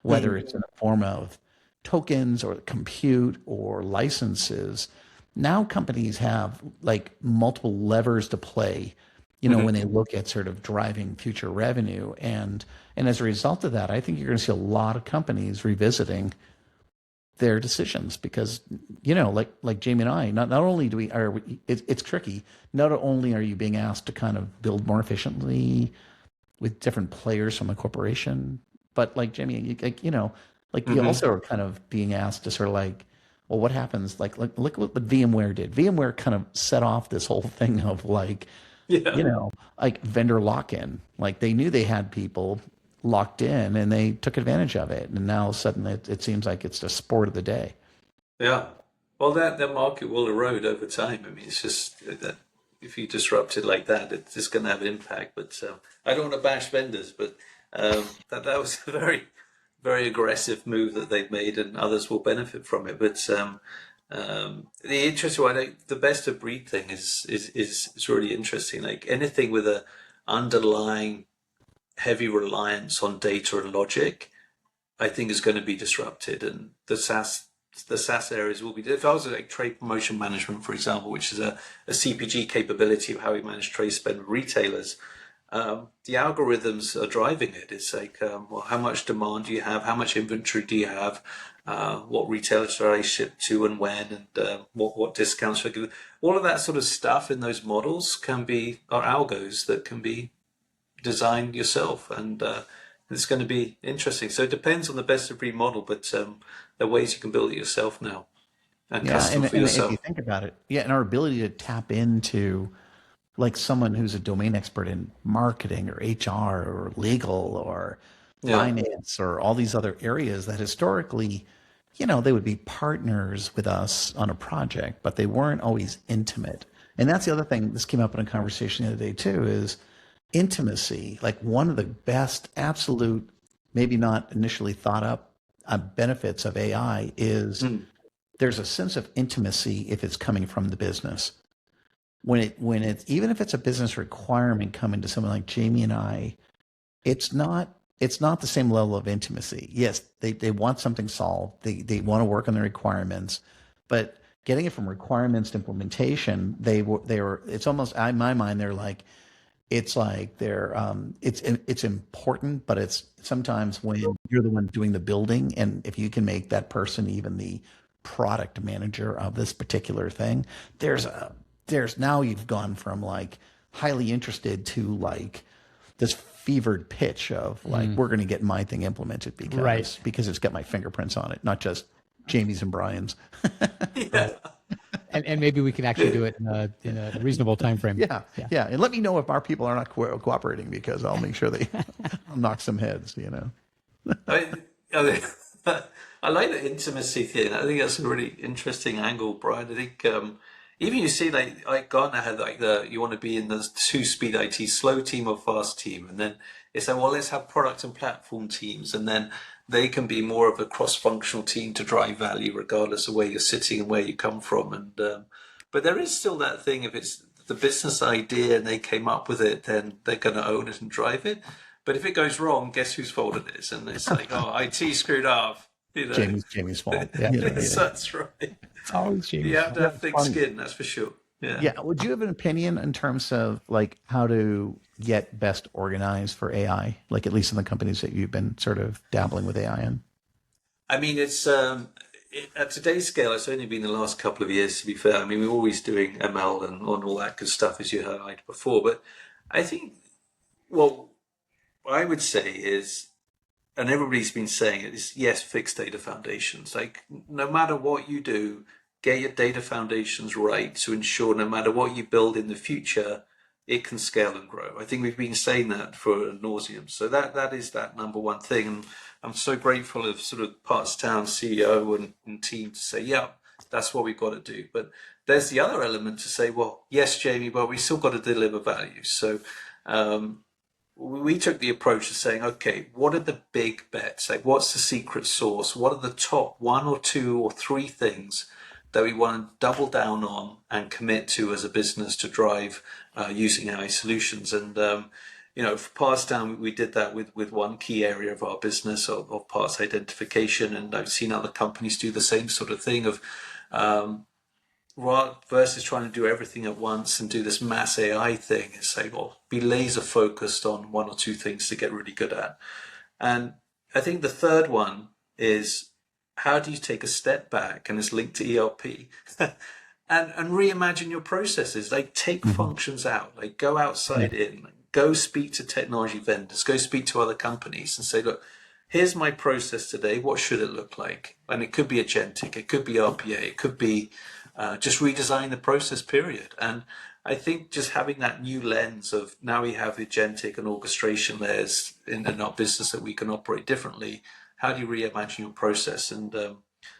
whether it's in the form of tokens or compute or licenses, now companies have like multiple levers to play, when they look at sort of driving future revenue. And as a result of that, I think you're going to see a lot of companies revisiting their decisions because, like Jamie and I, not only it's tricky. Not only are you being asked to kind of build more efficiently with different players from a corporation, but like Jamie, you also are kind of being asked to sort of like, well, what happens? Like look what VMware did. VMware kind of set off this whole thing of like, like vendor lock-in. Like they knew they had people locked in and they took advantage of it. And now suddenly it seems like it's the sport of the day. Yeah. Well, that market will erode over time. I mean, it's just that if you disrupt it like that, it's just going to have an impact. But I don't want to bash vendors, but that was a very, very aggressive move that they've made, and others will benefit from it. But the interesting one, the best of breed thing is really interesting. Like anything with a underlying heavy reliance on data and logic, I think is going to be disrupted, and the SaaS areas will be. If I was like trade promotion management, for example, which is a CPG capability of how we manage trade spend with retailers, the algorithms are driving it. It's like, well, how much demand do you have? How much inventory do you have? What retailers should I ship to and when? And what discounts should I give? All of that sort of stuff in those models are algos that can be designed yourself. And it's going to be interesting. So it depends on the best of breed model, but there are ways you can build it yourself now and custom for yourself. If you think about it, and our ability to tap into like someone who's a domain expert in marketing or HR or legal or finance or all these other areas that historically they would be partners with us on a project, but they weren't always intimate. And that's the other thing. This came up in a conversation the other day too, is intimacy. Like one of the best, absolute, maybe not initially thought up benefits of AI is there's a sense of intimacy if it's coming from the business. When it's even if it's a business requirement coming to someone like Jamie and I, it's not the same level of intimacy. Yes, they want something solved. They want to work on the requirements, but getting it from requirements to implementation, they were it's almost in my mind they're like it's important, but it's sometimes when you're the one doing the building, and if you can make that person even the product manager of this particular thing, there's now you've gone from like highly interested to like this fevered pitch of like we're going to get my thing implemented because it's got my fingerprints on it, not just Jamie's and Brian's. Yeah. And maybe we can actually do it in a reasonable time frame. Yeah. And let me know if our people are not cooperating, because I'll make sure I'll knock some heads. I like the intimacy thing. I think that's a really interesting angle, Brian. I think even you see like Gartner had like you want to be in the 2-speed IT, slow team or fast team, and then it's like, well, let's have product and platform teams, and then they can be more of a cross-functional team to drive value regardless of where you're sitting and where you come from. And but there is still that thing, if it's the business idea and they came up with it, then they're going to own it and drive it. But if it goes wrong, guess whose fault it is? And it's like, oh, IT screwed up. Jamie's fault. Yeah. That's right. It's always Jamie's You have to have thick skin, that's for sure. Yeah. Would you have an opinion in terms of like how to get best organized for AI, like at least in the companies that you've been sort of dabbling with AI in? I mean, it's at today's scale, it's only been the last couple of years, to be fair. I mean, we're always doing ML and all that good stuff, as you highlighted before. But I think, well, what I would say is, and everybody's been saying it, is yes, fix data foundations. Like no matter what you do, get your data foundations right to ensure no matter what you build in the future, it can scale and grow. I think we've been saying that for ad nauseum. So that is that number one thing. And I'm so grateful of sort of Partstown CEO and team to say, yeah, that's what we've got to do. But there's the other element to say, well, yes, Jamie, but we still got to deliver value. So we took the approach of saying, okay, what are the big bets? Like, what's the secret sauce? What are the top 1 or 2 or 3 things that we want to double down on and commit to as a business to drive using AI solutions? And, for Partstown, we did that with one key area of our business of parts identification. And I've seen other companies do the same sort of thing of, versus trying to do everything at once and do this mass AI thing, and say, well, be laser focused on 1 or 2 things to get really good at. And I think the third one is, how do you take a step back, and it's linked to ERP, and reimagine your processes? Like take functions out, like go outside in, go speak to technology vendors, go speak to other companies and say, look, here's my process today. What should it look like? And it could be agentic, it could be RPA, it could be just redesign the process, period. And I think just having that new lens of now we have agentic and orchestration layers in our business that we can operate differently. How do you reimagine your process? And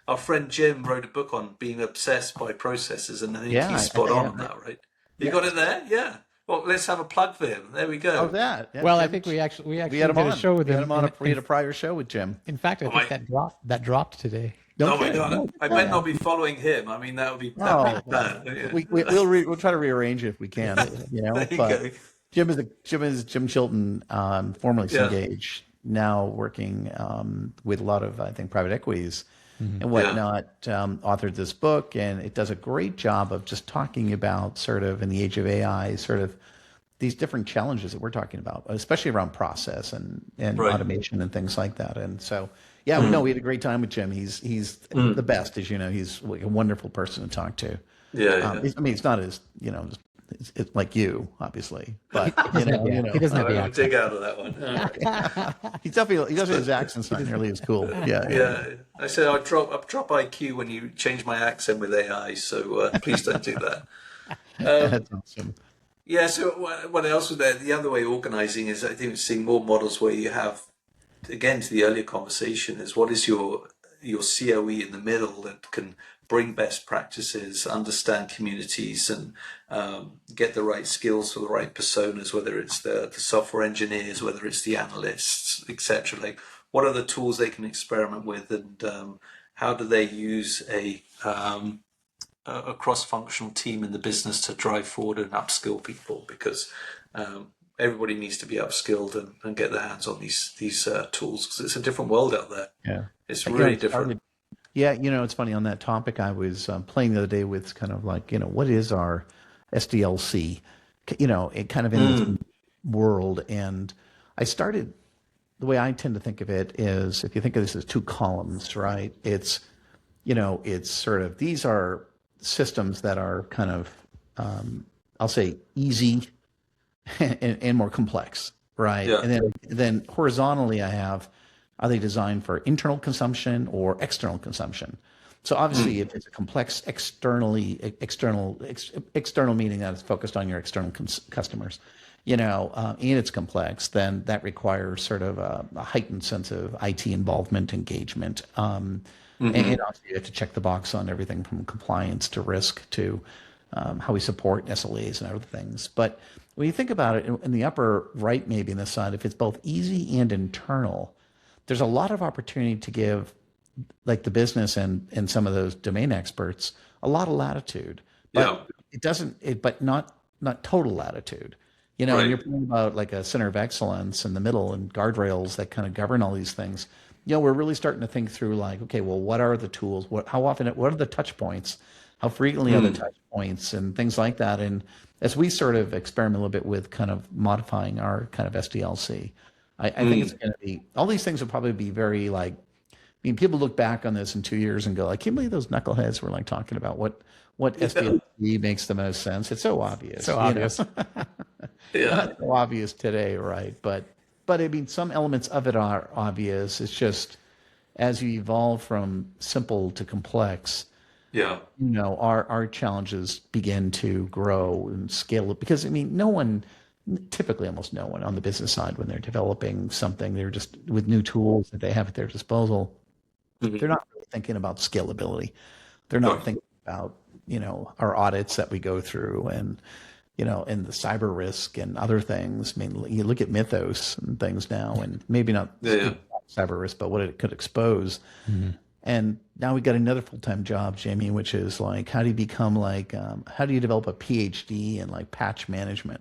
our friend Jim wrote a book on being obsessed by processes, and I think he's spot on that, right? You got it there? Yeah. Well, let's have a plug for him. There we go. Oh, that. Yeah, well, Jim, I think we actually had him did on a show with him. We had him on we had a prior show with Jim. In fact, I think that dropped today. Oh my God! I might not be following him. I mean, that would be bad. Yeah. We'll try to rearrange it if we can. There you but go. Jim is Jim Chilton, formerly Cengage, now working with a lot of, I think, private equities and whatnot. Authored this book, and it does a great job of just talking about sort of in the age of AI, sort of these different challenges that we're talking about, especially around process and automation and things like that. And so, yeah, we had a great time with Jim. He's the best, as you know. He's like a wonderful person to talk to. Yeah. I mean, it's not as it's like you, obviously, but he doesn't have the accent. Dig out of that one. he does his accent's not nearly as cool. Yeah. I said I'll drop IQ when you change my accent with AI. So please don't do that. That's awesome. Yeah. So what else was there? The other way of organizing is, I think we're seeing more models where you have, again, to the earlier conversation, is what is your your COE in the middle that can bring best practices, understand communities, and get the right skills for the right personas, whether it's the software engineers, whether it's the analysts, etc. Like, what are the tools they can experiment with, and how do they use a cross-functional team in the business to drive forward and upskill people? Because everybody needs to be upskilled and get their hands on these tools, because it's a different world out there. Yeah. It's really different. Yeah, it's funny on that topic. I was playing the other day with kind of like, what is our SDLC, it kind of in this world. And I started, the way I tend to think of it is, if you think of this as two columns, right? It's, it's sort of, these are systems that are kind of, I'll say easy and more complex, right? Yeah. And then horizontally I have, are they designed for internal consumption or external consumption? So obviously, if it's a complex external meaning that is focused on your external customers, and it's complex, then that requires sort of a heightened sense of IT involvement, engagement, and obviously you have to check the box on everything from compliance to risk to how we support SLAs and other things. But when you think about it, in the upper right, maybe in the side, if it's both easy and internal, there's a lot of opportunity to give, like the business and some of those domain experts, a lot of latitude. But but not total latitude. Right. And you're talking about like a center of excellence in the middle and guardrails that kind of govern all these things. We're really starting to think through like, okay, well, what are the tools? How often? What are the touch points? How frequently are the touch points and things like that? And as we sort of experiment a little bit with kind of modifying our kind of SDLC, I think it's going to be, all these things will probably be very like, people look back on this in 2 years and go, I can't believe those knuckleheads were like talking about what SDLC makes the most sense. It's so obvious. So obvious. Not so obvious today, right? But I mean, some elements of it are obvious. It's just as you evolve from simple to complex, our challenges begin to grow and scale up. Because I mean, typically almost no one on the business side, when they're developing something, they're just with new tools that they have at their disposal. They're not really thinking about scalability. They're not thinking about, our audits that we go through and the cyber risk and other things. I mean, you look at Mythos and things now, and maybe not cyber risk, but what it could expose. And now we got another full-time job, Jamie, which is like, how do you become like, how do you develop a PhD in like patch management?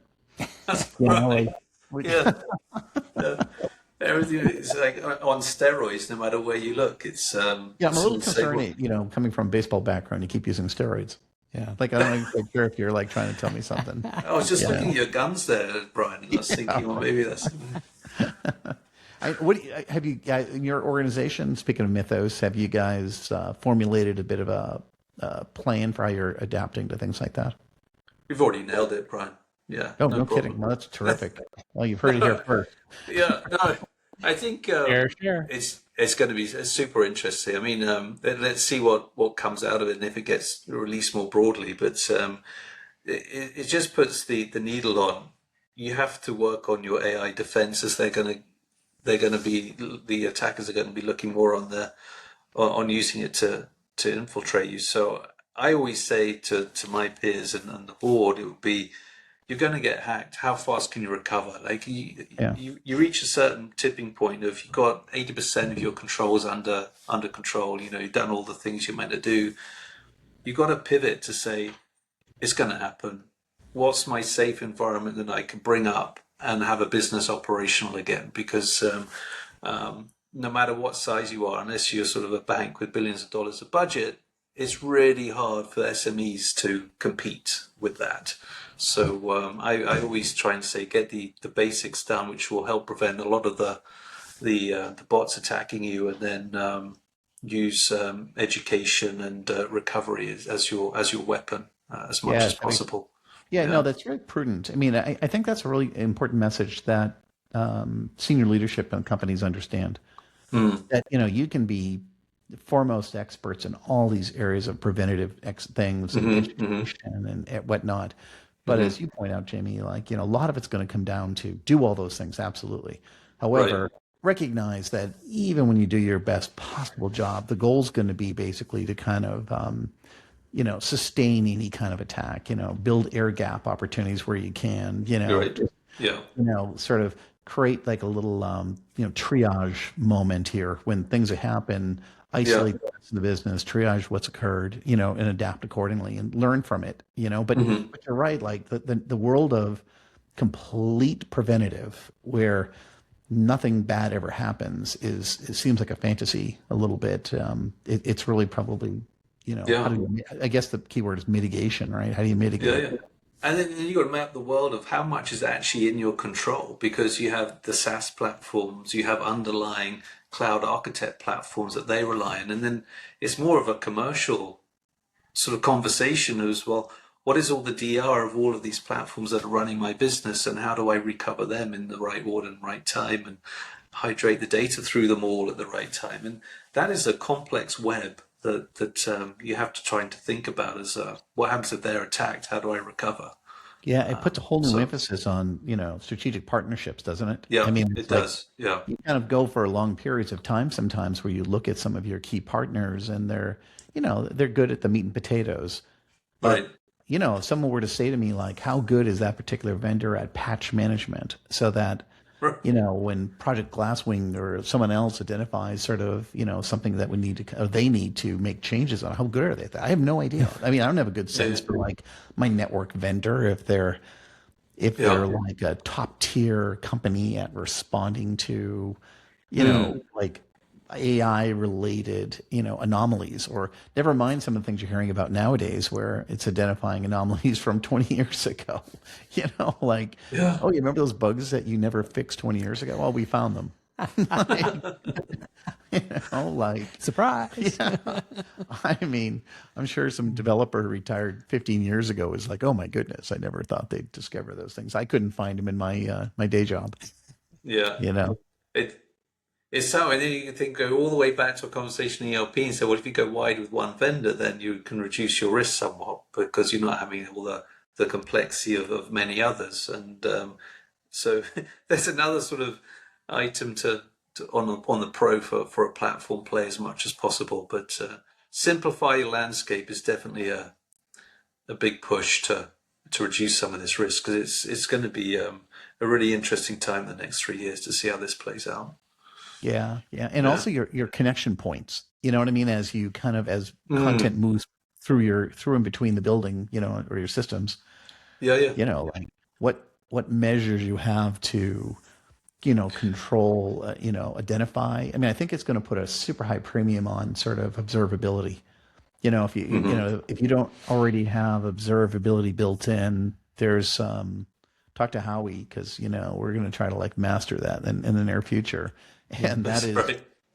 Everything is like on steroids, no matter where you look. It's I'm a little concerned. Coming from a baseball background, you keep using steroids. Yeah, like I don't know sure if you're like trying to tell me something. I was just looking at your guns there, Brian, and I was thinking, well, maybe that's. Have you guys in your organization? Speaking of Mythos, have you guys formulated a bit of a plan for how you're adapting to things like that? We've already nailed it, Brian. Yeah. Oh, no kidding. Well, that's terrific. Well, you've heard it here first. No, I think Sure. it's going to be super interesting. I mean, let's see what comes out of it and if it gets released more broadly. But it just puts the needle on. You have to work on your AI defenses. They're going to be, the attackers are going to be looking more on using it to infiltrate you. So I always say to my peers and the board, it would be, you're going to get hacked. How fast can you recover? Like you reach a certain tipping point of, you've got 80% of your controls under control. You've done all the things you're meant to do. You've got to pivot to say, it's going to happen. What's my safe environment that I can bring up and have a business operational again? Because no matter what size you are, unless you're sort of a bank with billions of dollars of budget, it's really hard for SMEs to compete with that. So I always try and say, get the basics done, which will help prevent a lot of the bots attacking you, and then use education and recovery as your weapon as much as possible. No, that's very prudent. I mean, I think that's a really important message that senior leadership and companies understand. That you can be foremost experts in all these areas of preventative things and education and whatnot. But as you point out, Jamie, like, a lot of it's going to come down to do all those things. Absolutely. However, recognize that even when you do your best possible job, the goal is going to be basically to kind of, sustain any kind of attack, build air gap opportunities where you can, You're right. Yeah. sort of create like a little, triage moment here when things happen, isolate the rest of the business, triage what's occurred, and adapt accordingly and learn from it, but you're right. Like the world of complete preventative where nothing bad ever happens it seems like a fantasy a little bit. It's really probably, how do you, I guess the key word is mitigation, right? How do you mitigate? Yeah. And then you got to map the world of how much is actually in your control, because you have the SaaS platforms, you have underlying cloud architect platforms that they rely on, and then it's more of a commercial sort of conversation as well. What is all the DR of all of these platforms that are running my business, and how do I recover them in the right order and right time, and hydrate the data through them all at the right time? And that is a complex web that you have to try and to think about as what happens if they're attacked? How do I recover? Yeah, it puts a whole new emphasis on, strategic partnerships, doesn't it? Yeah, I mean, it does. Yeah. You kind of go for long periods of time sometimes where you look at some of your key partners and they're good at the meat and potatoes. But, Right. If someone were to say to me, like, how good is that particular vendor at patch management so that, when Project Glasswing or someone else identifies sort of, something that we need to, or they need to make changes on, how good are they at that? I have no idea. I mean, I don't have a good sense for like my network vendor, if they're like a top tier company at responding to, like AI related, anomalies, or never mind some of the things you're hearing about nowadays where it's identifying anomalies from 20 years ago, like, oh, you remember those bugs that you never fixed 20 years ago? Well, we found them. Like Surprise. yeah. I mean, I'm sure some developer who retired 15 years ago was like, oh my goodness, I never thought they'd discover those things. I couldn't find them in my my day job. Yeah. It's so, and then you can think, go all the way back to a conversation in ELP and say, well, if you go wide with one vendor, then you can reduce your risk somewhat because you're not having all the complexity of many others. And so there's another sort of item to on the pro for a platform play as much as possible. But simplify your landscape is definitely a big push to reduce some of this risk, because it's going to be a really interesting time the next 3 years to see how this plays out. Yeah, and also your connection points. You know what I mean? As you kind of content moves through in between the building, or your systems. Yeah. Like what measures you have to, control, identify. I mean, I think it's going to put a super high premium on sort of observability. If you if you don't already have observability built in, there's talk to Howie, because we're going to try to like master that in the near future. And that is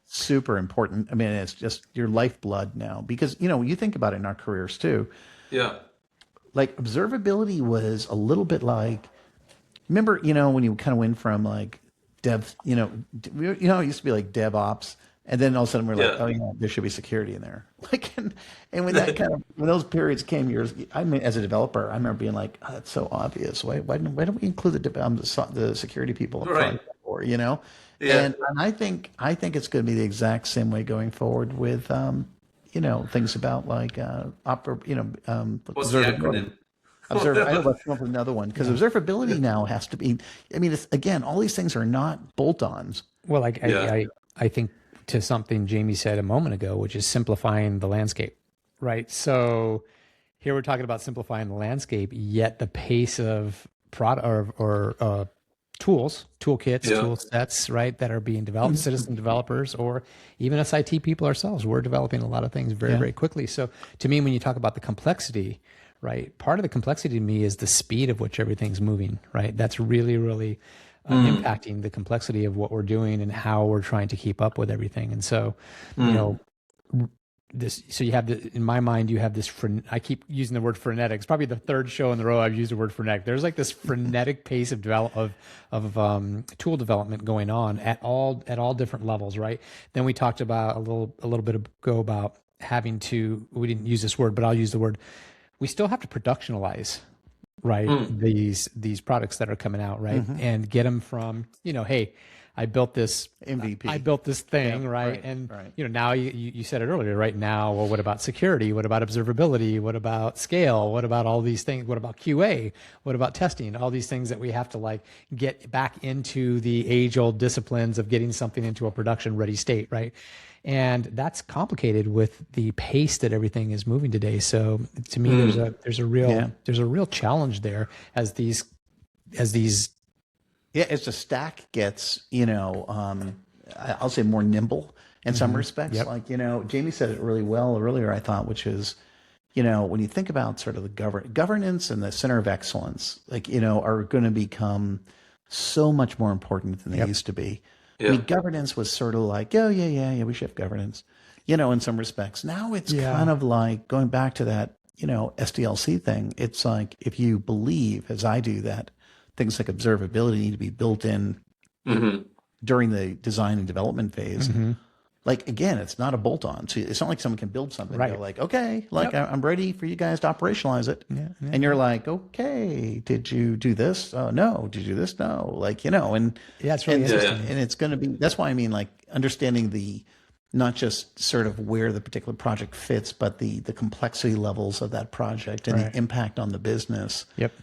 super important. I mean, it's just your lifeblood now, because, you think about it in our careers too. Yeah. Like observability was a little bit like, remember, when you kind of went from like dev, it used to be like DevOps. And then all of a sudden we're like, oh yeah, there should be security in there. Like, and when that when those periods came I mean, as a developer, I remember being like, oh, that's so obvious. Why don't we include the security people up front, or, Yeah. And I think it's going to be the exact same way going forward with, things about like, what's the observability. I know let's come up with another one, because observability now has to be. I mean, it's, again, all these things are not bolt-ons. Well, I think to something Jamie said a moment ago, which is simplifying the landscape, right? So here we're talking about simplifying the landscape, yet the pace of product or toolkits, tool sets, right, that are being developed, citizen developers, or even us IT people ourselves, we're developing a lot of things very, very quickly. So to me, when you talk about the complexity, right, part of the complexity to me is the speed of which everything's moving, right? That's really, really impacting the complexity of what we're doing and how we're trying to keep up with everything. And so, so you have in my mind, you have this, I keep using the word frenetic. It's probably the third show in the row I've used the word frenetic. There's like this frenetic pace of tool development going on at all different levels, right? Then we talked about a little bit ago about having to, we didn't use this word, but I'll use the word, we still have to productionalize, right? These products that are coming out, right? And get them from, hey, I built this MVP. I built this thing, Yeah, right? right, And right. now you said it earlier, right? Now, well, what about security? What about observability? What about scale? What about all these things? What about QA? What about testing? All these things that we have to like get back into the age-old disciplines of getting something into a production-ready state, right? And that's complicated with the pace that everything is moving today. So to me, there's a real challenge there as these Yeah, as the stack gets, I'll say more nimble in some respects. Yep. Like, Jamie said it really well earlier, I thought, which is, when you think about sort of the governance and the center of excellence, like, are going to become so much more important than they used to be. I mean, governance was sort of like, oh, yeah, we should have governance, in some respects. Now it's kind of like going back to that, SDLC thing. It's like, if you believe, as I do, that things like observability need to be built in during the design and development phase. Like, again, it's not a bolt on. So it's not like someone can build something and go like, okay, like I'm ready for you guys to operationalize it. And you're like, okay, did you do this? No. Did you do this? No. Like, and it's really interesting. and it's going to be, that's why I mean, like, understanding the, not just sort of where the particular project fits, but the complexity levels of that project and the impact on the business. Yep.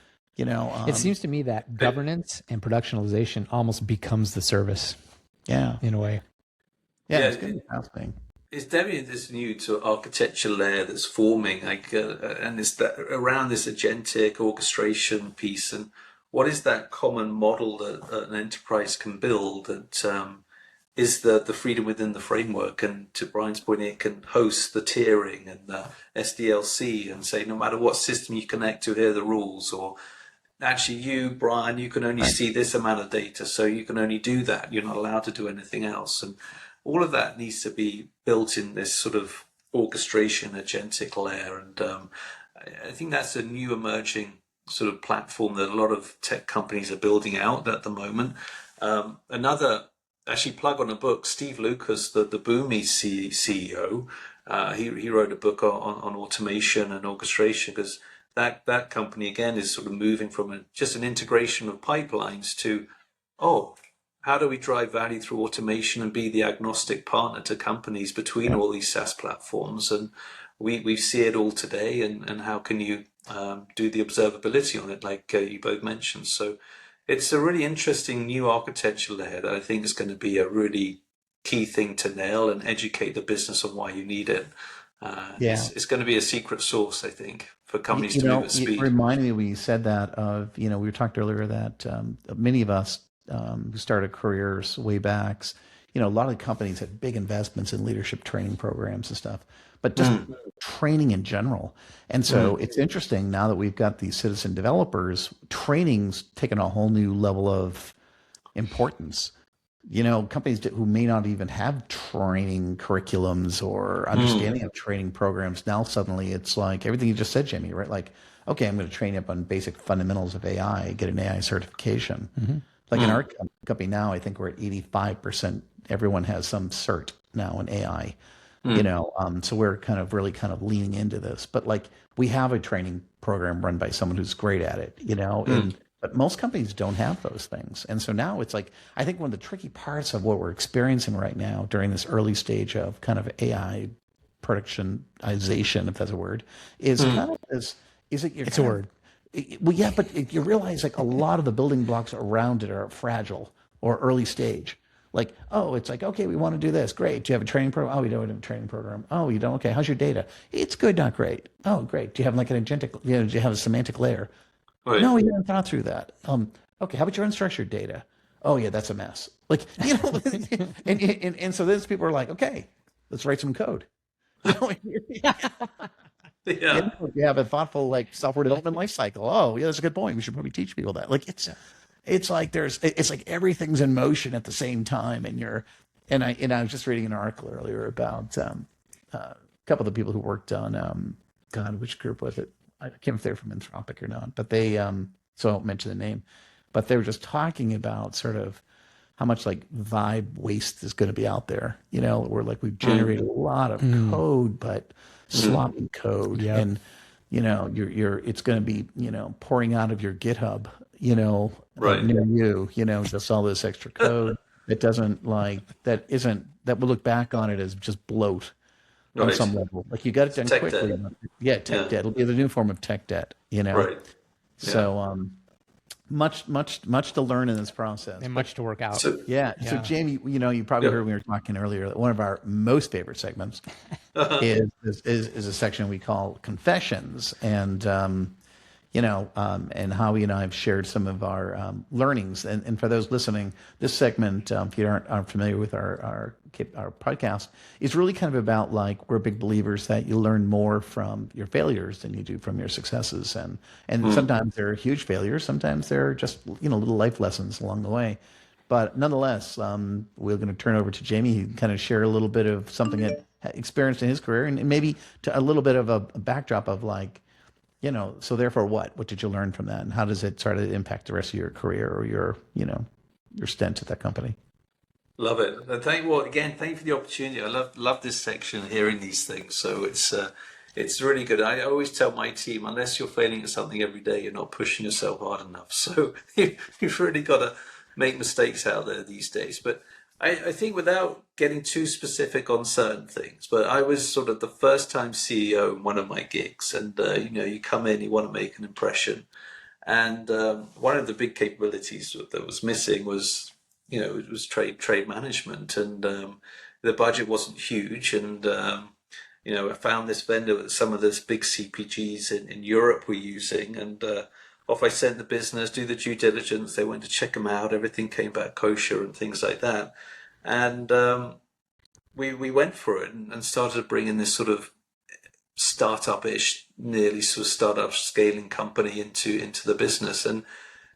It seems to me that governance and productionalization almost becomes the service. Yeah. In a way. Yeah, it's going to be fascinating. It's definitely this new to architecture layer that's forming, like, and it's that around this agentic orchestration piece. And what is that common model that an enterprise can build that is the freedom within the framework? And to Brian's point, it can host the tiering and the SDLC and say, no matter what system you connect to, here are the rules. Or actually, you, Brian, you can only see this amount of data, so you can only do that. You're not allowed to do anything else. And all of that needs to be built in this sort of orchestration agentic layer. And I think that's a new emerging sort of platform that a lot of tech companies are building out at the moment. Another, actually plug on a book, Steve Lucas, the Boomi CEO, he wrote a book on automation and orchestration, because that company, again, is sort of moving from just an integration of pipelines to, how do we drive value through automation and be the agnostic partner to companies between all these SaaS platforms? And we see it all today. And how can you do the observability on it, like you both mentioned? So it's a really interesting new architecture layer that I think is going to be a really key thing to nail and educate the business on why you need it. It's going to be a secret sauce, I think, for companies to move at speed. It reminded me when you said that of, we talked earlier that many of us who started careers way back, a lot of the companies had big investments in leadership training programs and stuff, but just training in general. And so it's interesting now that we've got these citizen developers, training's taken a whole new level of importance. Companies who may not even have training curriculums or understanding of training programs, now suddenly it's like everything you just said, Jamie, right? Like, okay, I'm going to train you up on basic fundamentals of AI, get an AI certification. Like in our company now, I think we're at 85%. Everyone has some cert now in AI, so we're kind of really kind of leaning into this. But like, we have a training program run by someone who's great at it, but most companies don't have those things. And so now it's like, I think one of the tricky parts of what we're experiencing right now during this early stage of kind of AI productionization, if that's a word, is kind of this, is it your It's a word. Well, yeah, but you realize like a lot of the building blocks around it are fragile or early stage. Like, it's like, okay, we want to do this. Great. Do you have a training program? Oh, we don't have a training program. Oh, you don't? Okay. How's your data? It's good, not great. Oh, great. Do you have like an agentic, do you have a semantic layer? Right. No, we haven't thought through that. Okay. How about your unstructured data? Oh yeah, that's a mess. Like, and so then people are like, okay, let's write some code. Yeah. You have a thoughtful like software development life cycle. Oh yeah, that's a good point. We should probably teach people that. Like it's like it's like everything's in motion at the same time, and I was just reading an article earlier about a couple of the people who worked on God, which group was it? I can't remember if they're from Anthropic or not, but they so I won't mention the name, but they were just talking about sort of how much like vibe waste is going to be out there. Where like we've generated a lot of code, but sloppy code, and you're it's going to be pouring out of your GitHub, Right. near you, just all this extra code. that doesn't that will look back on it as just bloat on Right. some level. Like you got it done Tech quickly. debt. Yeah, tech Yeah. debt. It'll be the new form of tech debt, Right. Yeah. So much to learn in this process. And much to work out. So Yeah. So Yeah. Jamie, you probably Yeah. heard when we were talking earlier that one of our most favorite segments is a section we call confessions, and and Howie and I have shared some of our learnings. And for those listening, this segment, if you aren't familiar with our podcast, is really kind of about like we're big believers that you learn more from your failures than you do from your successes, and sometimes they're huge failures, sometimes they're just little life lessons along the way. But nonetheless, we're going to turn over to Jamie. He can kind of share a little bit of something that experienced in his career, and maybe to a little bit of a backdrop of like, so therefore what? What did you learn from that? And how does it sort of impact the rest of your career or your stint at that company? Love it. And thank you for the opportunity. I love this section, hearing these things. So it's really good. I always tell my team, unless you're failing at something every day, you're not pushing yourself hard enough. So you've really got to make mistakes out there these days. But I think without getting too specific on certain things, but I was sort of the first time CEO in one of my gigs, and you come in, you want to make an impression, and one of the big capabilities that was missing was it was trade management, and the budget wasn't huge, and I found this vendor that some of those big CPGs in Europe were using, and off I sent the business, do the due diligence. They went to check them out. Everything came back kosher and things like that. And we went for it and started to bring in this sort of startup-ish, nearly sort of startup scaling company into the business. And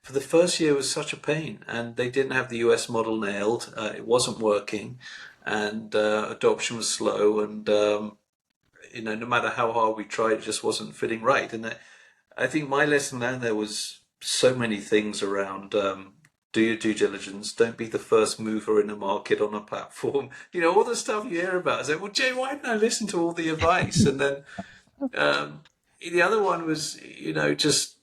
for the first year, it was such a pain. And they didn't have the US model nailed. It wasn't working. And adoption was slow. And, no matter how hard we tried, it just wasn't fitting right. And I think my lesson learned there was so many things around do your due diligence, don't be the first mover in a market on a platform, all the stuff you hear about. I said, well, Jay, why didn't I listen to all the advice? And then the other one was, just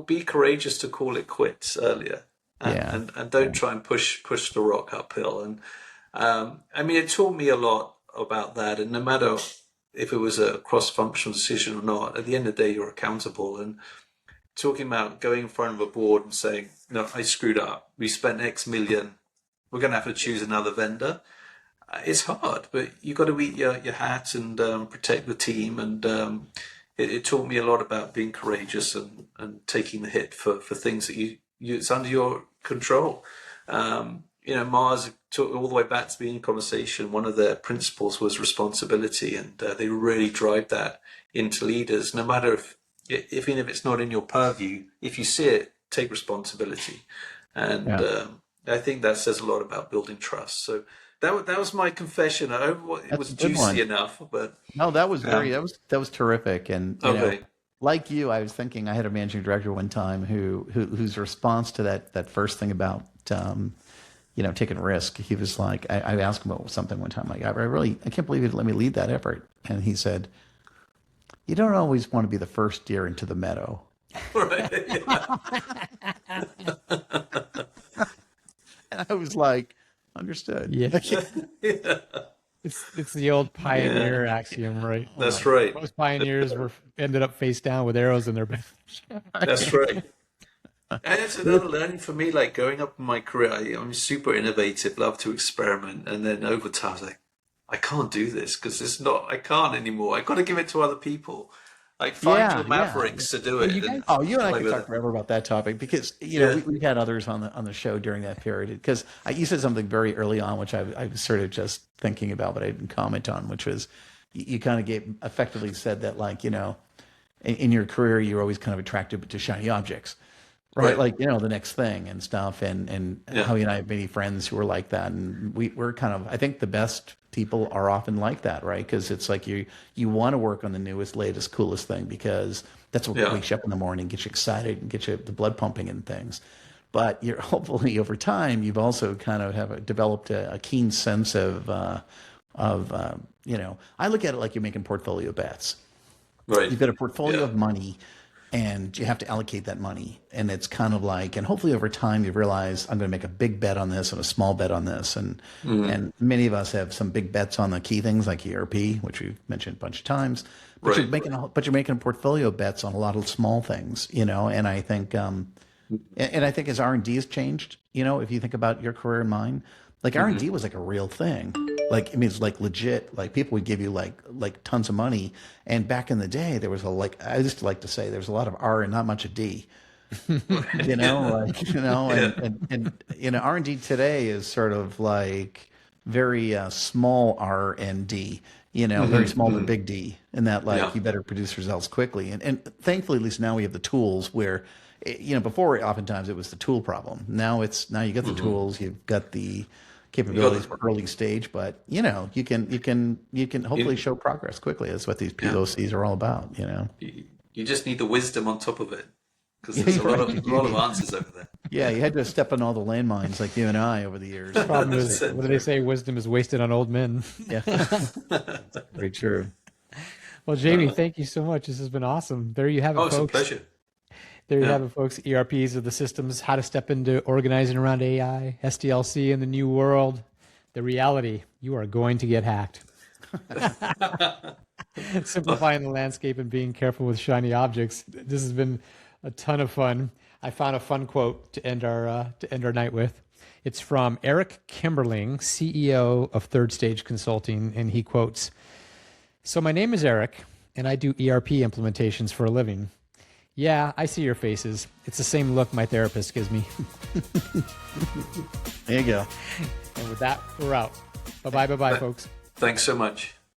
be courageous to call it quits earlier, and don't try and push the rock uphill. And it taught me a lot about that. And no matter if it was a cross-functional decision or not, at the end of the day, you're accountable. And talking about going in front of a board and saying, no, I screwed up. We spent X million. We're going to have to choose another vendor. It's hard, but you've got to eat your hat and protect the team. And it taught me a lot about being courageous and taking the hit for things that it's under your control. Mars took all the way back to being in conversation. One of their principles was responsibility, and they really drive that into leaders. No matter if even if it's not in your purview, if you see it, take responsibility. And I think that says a lot about building trust. So that was my confession. I don't know it was juicy enough, but no, that was that was terrific. And like you, I was thinking I had a managing director one time whose response to that first thing about taking risk, he was like, I asked him about something one time, like, I can't believe you let me lead that effort. And he said, you don't always want to be the first deer into the meadow. Right. And I was like, understood. Yeah. It's the old pioneer axiom, right? That's right. Most pioneers ended up face down with arrows in their back. That's right. And it's another learning for me, like growing up in my career, I'm super innovative, love to experiment. And then over time, I was like, I can't do this because I can't anymore. I got to give it to other people. Like find your mavericks to do it. You and I could talk forever about that topic because we've had others on the show during that period. Because you said something very early on, which I was sort of just thinking about, but I didn't comment on, which was you kind of effectively said that, like, in your career you're always kind of attracted to shiny objects. Right. Like, the next thing and stuff. And Howie and I have many friends who are like that. And we're kind of, I think the best people are often like that, right? Because it's like you want to work on the newest, latest, coolest thing because that's what wakes you up in the morning, gets you excited and gets you the blood pumping and things. But you're hopefully over time, you've also kind of developed a keen sense of I look at it like you're making portfolio bets. Right. You've got a portfolio of money. and you have to allocate that money. And it's kind of like, and hopefully over time you realize I'm going to make a big bet on this and a small bet on this. And many of us have some big bets on the key things like ERP, which we've mentioned a bunch of times. But you're making portfolio bets on a lot of small things, you know. And I think, as R&D has changed, you know, if you think about your career and mine, like R&D was like a real thing. Like, I mean, it's like legit, like people would give you like tons of money. And back in the day, there was I used to like to say there's a lot of R and not much of D, you know, like, you know, and you know, R&D today is sort of like very small R and D, you know, very small but big D, and that like you better produce results quickly. And thankfully, at least now we have the tools where, you know, before oftentimes it was the tool problem. Now you got the tools, you've got the capabilities for early stage, but you know, you can hopefully show progress quickly. That's what these POCs are all about, you know. You just need the wisdom on top of it, because there's a lot of answers over there. Yeah, you had to step on all the landmines like you and I over the years. The problem is, what do they say? Wisdom is wasted on old men. Yeah, very true. Well, Jamie, thank you so much. This has been awesome. There you have it, folks. It's a pleasure. There you have it, folks. ERPs are the systems, how to step into organizing around AI, SDLC in the new world. The reality, you are going to get hacked. Simplifying the landscape and being careful with shiny objects. This has been a ton of fun. I found a fun quote to end our night with. It's from Eric Kimberling, CEO of Third Stage Consulting, and he quotes, "So my name is Eric, and I do ERP implementations for a living. Yeah, I see your faces. It's the same look my therapist gives me." There you go. And with that, we're out. Bye-bye, folks. Thanks so much.